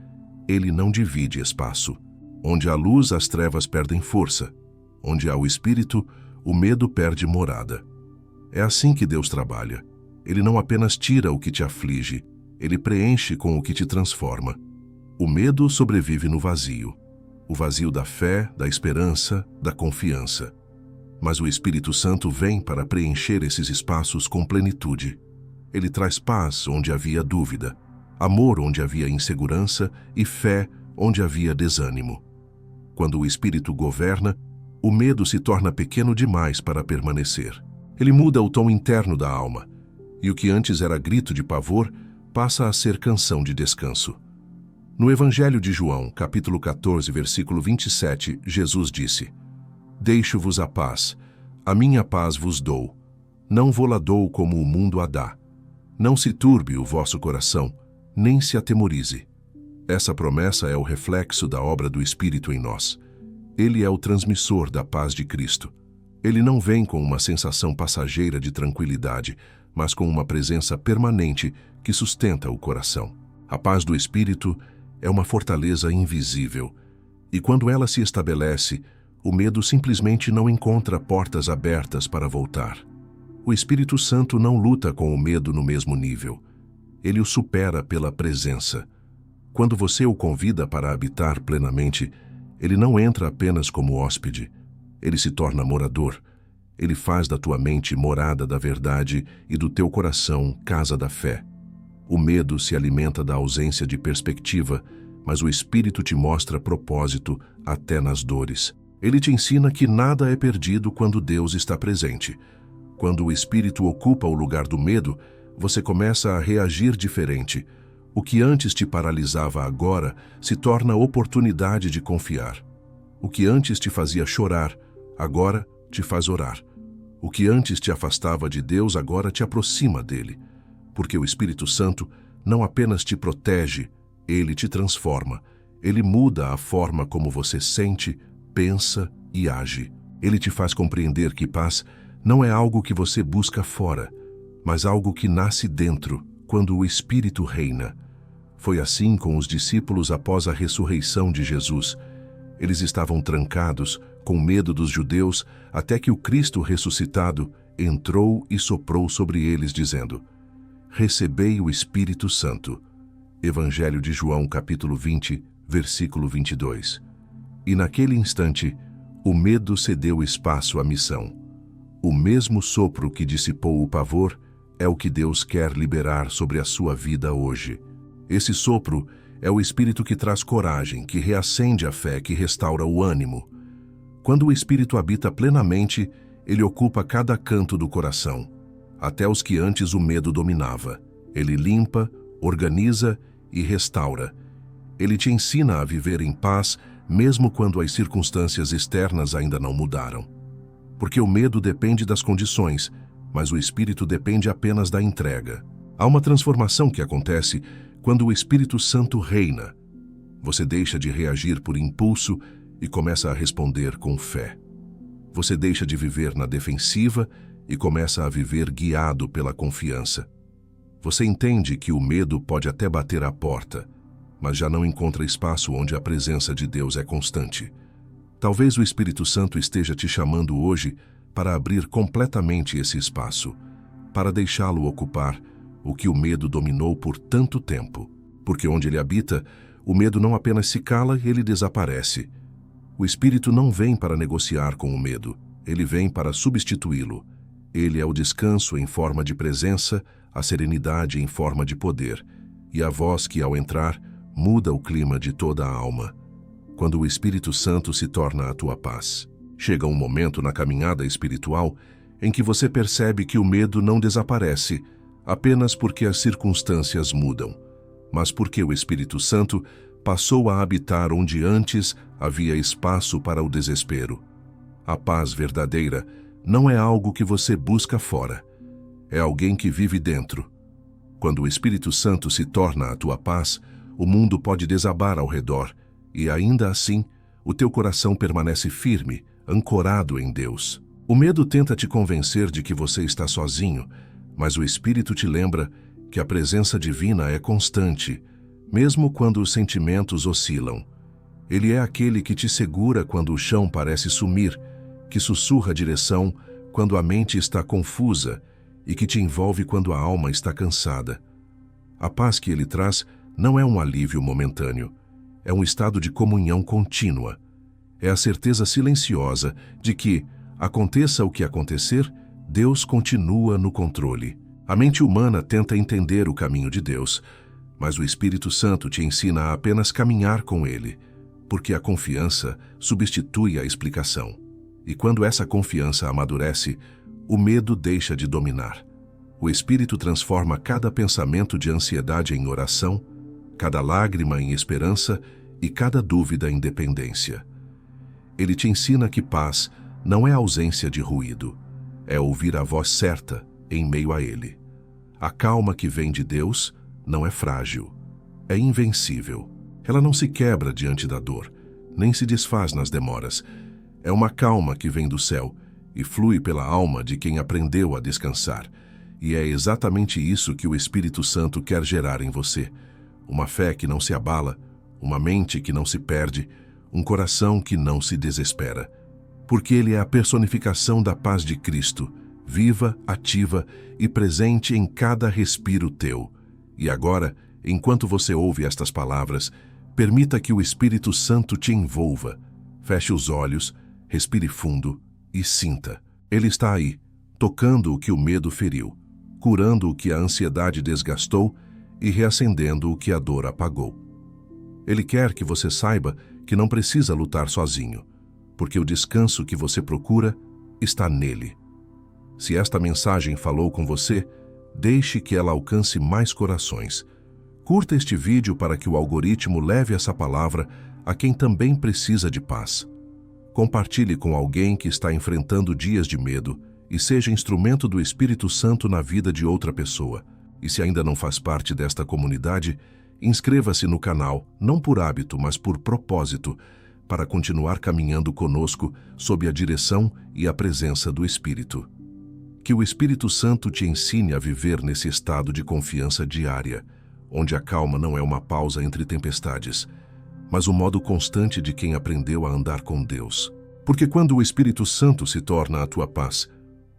Ele não divide espaço. Onde há luz, as trevas perdem força. Onde há o Espírito, o medo perde morada. É assim que Deus trabalha. Ele não apenas tira o que te aflige, ele preenche com o que te transforma. O medo sobrevive no vazio. O vazio da fé, da esperança, da confiança. Mas o Espírito Santo vem para preencher esses espaços com plenitude. Ele traz paz onde havia dúvida, amor onde havia insegurança e fé onde havia desânimo. Quando o Espírito governa, o medo se torna pequeno demais para permanecer. Ele muda o tom interno da alma, e o que antes era grito de pavor passa a ser canção de descanso. No Evangelho de João, capítulo 14, versículo 27, Jesus disse: Deixo-vos a paz, a minha paz vos dou. Não vô-la dou como o mundo a dá. Não se turbe o vosso coração, nem se atemorize. Essa promessa é o reflexo da obra do Espírito em nós. Ele é o transmissor da paz de Cristo. Ele não vem com uma sensação passageira de tranquilidade, mas com uma presença permanente que sustenta o coração. A paz do Espírito é uma fortaleza invisível, e quando ela se estabelece, o medo simplesmente não encontra portas abertas para voltar. O Espírito Santo não luta com o medo no mesmo nível. Ele o supera pela presença. Quando você o convida para habitar plenamente, ele não entra apenas como hóspede. Ele se torna morador. Ele faz da tua mente morada da verdade e do teu coração casa da fé. O medo se alimenta da ausência de perspectiva, mas o Espírito te mostra propósito até nas dores. Ele te ensina que nada é perdido quando Deus está presente. Quando o Espírito ocupa o lugar do medo, você começa a reagir diferente. O que antes te paralisava agora se torna oportunidade de confiar. O que antes te fazia chorar, agora te faz orar. O que antes te afastava de Deus, agora te aproxima dele. Porque o Espírito Santo não apenas te protege, ele te transforma. Ele muda a forma como você sente, pensa e age. Ele te faz compreender que paz não é algo que você busca fora, mas algo que nasce dentro, quando o Espírito reina. Foi assim com os discípulos após a ressurreição de Jesus. Eles estavam trancados, com medo dos judeus, até que o Cristo ressuscitado entrou e soprou sobre eles, dizendo: Recebei o Espírito Santo. Evangelho de João, capítulo 20, versículo 22. E naquele instante, o medo cedeu espaço à missão. O mesmo sopro que dissipou o pavor é o que Deus quer liberar sobre a sua vida hoje. Esse sopro é o Espírito que traz coragem, que reacende a fé, que restaura o ânimo. Quando o Espírito habita plenamente, ele ocupa cada canto do coração, até os que antes o medo dominava. Ele limpa, organiza e restaura. Ele te ensina a viver em paz, mesmo quando as circunstâncias externas ainda não mudaram. Porque o medo depende das condições, mas o Espírito depende apenas da entrega. Há uma transformação que acontece quando o Espírito Santo reina. Você deixa de reagir por impulso e começa a responder com fé. Você deixa de viver na defensiva e começa a viver guiado pela confiança. Você entende que o medo pode até bater à porta, mas já não encontra espaço onde a presença de Deus é constante. Talvez o Espírito Santo esteja te chamando hoje para abrir completamente esse espaço, para deixá-lo ocupar o que o medo dominou por tanto tempo. Porque onde ele habita, o medo não apenas se cala, ele desaparece. O Espírito não vem para negociar com o medo, ele vem para substituí-lo. Ele é o descanso em forma de presença, a serenidade em forma de poder, e a voz que, ao entrar, muda o clima de toda a alma. Quando o Espírito Santo se torna a tua paz, chega um momento na caminhada espiritual em que você percebe que o medo não desaparece apenas porque as circunstâncias mudam, mas porque o Espírito Santo passou a habitar onde antes havia espaço para o desespero. A paz verdadeira não é algo que você busca fora, é alguém que vive dentro. Quando o Espírito Santo se torna a tua paz, o mundo pode desabar ao redor, e ainda assim, o teu coração permanece firme, ancorado em Deus. O medo tenta te convencer de que você está sozinho, mas o Espírito te lembra que a presença divina é constante, mesmo quando os sentimentos oscilam. Ele é aquele que te segura quando o chão parece sumir, que sussurra a direção quando a mente está confusa e que te envolve quando a alma está cansada. A paz que ele traz não é um alívio momentâneo, é um estado de comunhão contínua. É a certeza silenciosa de que, aconteça o que acontecer, Deus continua no controle. A mente humana tenta entender o caminho de Deus, mas o Espírito Santo te ensina a apenas caminhar com Ele, porque a confiança substitui a explicação. E quando essa confiança amadurece, o medo deixa de dominar. O Espírito transforma cada pensamento de ansiedade em oração, cada lágrima em esperança e cada dúvida em dependência. Ele te ensina que paz não é ausência de ruído, é ouvir a voz certa em meio a ele. A calma que vem de Deus não é frágil, é invencível. Ela não se quebra diante da dor, nem se desfaz nas demoras. É uma calma que vem do céu e flui pela alma de quem aprendeu a descansar. E é exatamente isso que o Espírito Santo quer gerar em você. Uma fé que não se abala, uma mente que não se perde, um coração que não se desespera. Porque ele é a personificação da paz de Cristo, viva, ativa e presente em cada respiro teu. E agora, enquanto você ouve estas palavras, permita que o Espírito Santo te envolva. Feche os olhos, respire fundo e sinta. Ele está aí, tocando o que o medo feriu, curando o que a ansiedade desgastou e reacendendo o que a dor apagou. Ele quer que você saiba que não precisa lutar sozinho, porque o descanso que você procura está nele. Se esta mensagem falou com você, deixe que ela alcance mais corações. Curta este vídeo para que o algoritmo leve essa palavra a quem também precisa de paz. Compartilhe com alguém que está enfrentando dias de medo e seja instrumento do Espírito Santo na vida de outra pessoa. E se ainda não faz parte desta comunidade, inscreva-se no canal, não por hábito, mas por propósito, para continuar caminhando conosco sob a direção e a presença do Espírito. Que o Espírito Santo te ensine a viver nesse estado de confiança diária, onde a calma não é uma pausa entre tempestades, mas o modo constante de quem aprendeu a andar com Deus. Porque quando o Espírito Santo se torna a tua paz,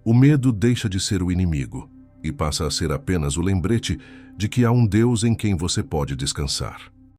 o medo deixa de ser o inimigo e passa a ser apenas o lembrete de que há um Deus em quem você pode descansar.